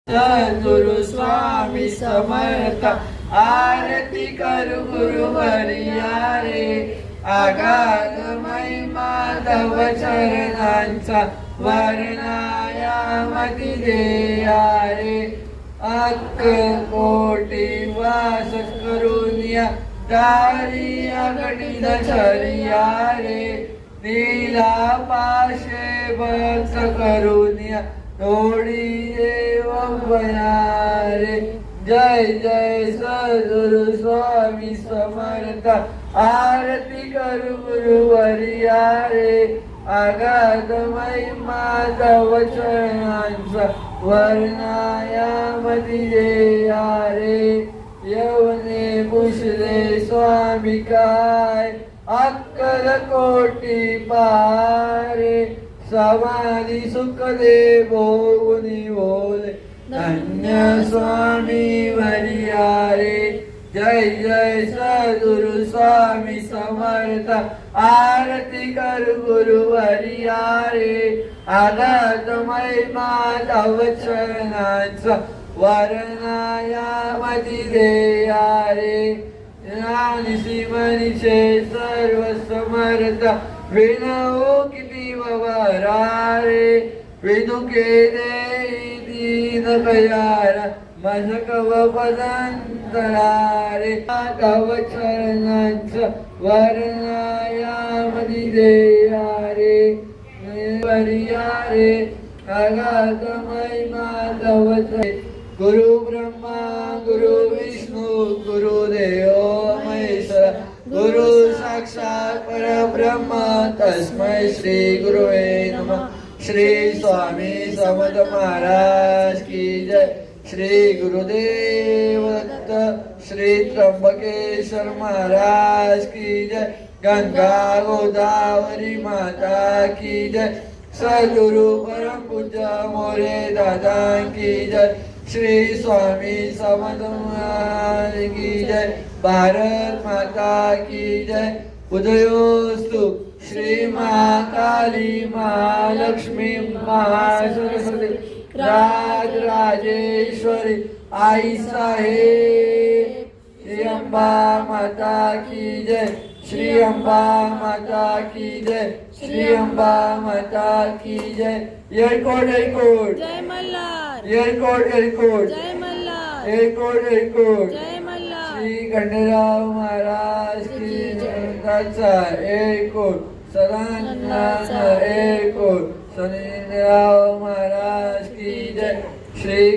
सद्गुरु स्वामी समर्थ आरती करू गुरुवर्या रे. आगाध महिमा तव चरणांचा वर्णायामती देया रे. अक्क कोटी वास करून या दारी अगणित चर्या रे. नीला पाशे भक्त करून या थोडी देव रे. जय जय सद्गुरु स्वामी समर्थ आरती करू गुरुवर्या रे. आगाध महिमा तव चरणांचा वर्णायामती देया रे. यवने पुसले स्वामी काय अक्कल कोटी पारे. समाधी सुख दे भोगुनी बोले धन्य स्वामी वर्या रे. जय जय सद्गुरु स्वामी समर्थ आरती कर गुरुवर्या रे. आगाध महिमा तव चरणांचा वर्णायामती देया रे. ज्ञानिसी मनीषे सर्व समर्थ विनवो किती वरा रे. विदुके देई दीन कयार मज कव पदंतरा रे. तव चरणांचा वर्णायामती देया रे. वर्या रे. अगाध महिमा तव गुरु ब्रह्मा गुरु विष्णु गुरुदेव महेश्वर गुरु साक्षात परब्रह्म तस्मै श्री गुरुवे नमः. श्री स्वामी समर्थ महाराज की जय. श्री गुरुदेव दत्त श्री त्र्यंबकेश्वर महाराज की जय. गंगा गोदावरी माता की जय. सद्गुरु परम पूज्य मोरे दादा की जय. श्री स्वामी समर्थ महाराज की जय. भारत माता की जय. उदयोस्तु श्री महाकाली महालक्ष्मी महासरस्वती राजराजेश्वरी आई साहेब. श्री अंबा माता की जय. श्री अंबा माता की जय. श्री अंबा माता की जय. एयरपोर्ट एयरपोर्ट जय मल्हार. एयरपोर्ट एयरपोर्ट जय मल्हार. एयरपोर्ट एयरपोर्ट. जय मल्हार. श्री खंडेराव महाराज की जयंतीचा एयरपोर्ट. सदानंद एयरपोर्ट. शनिदेव महाराज की जय. श्री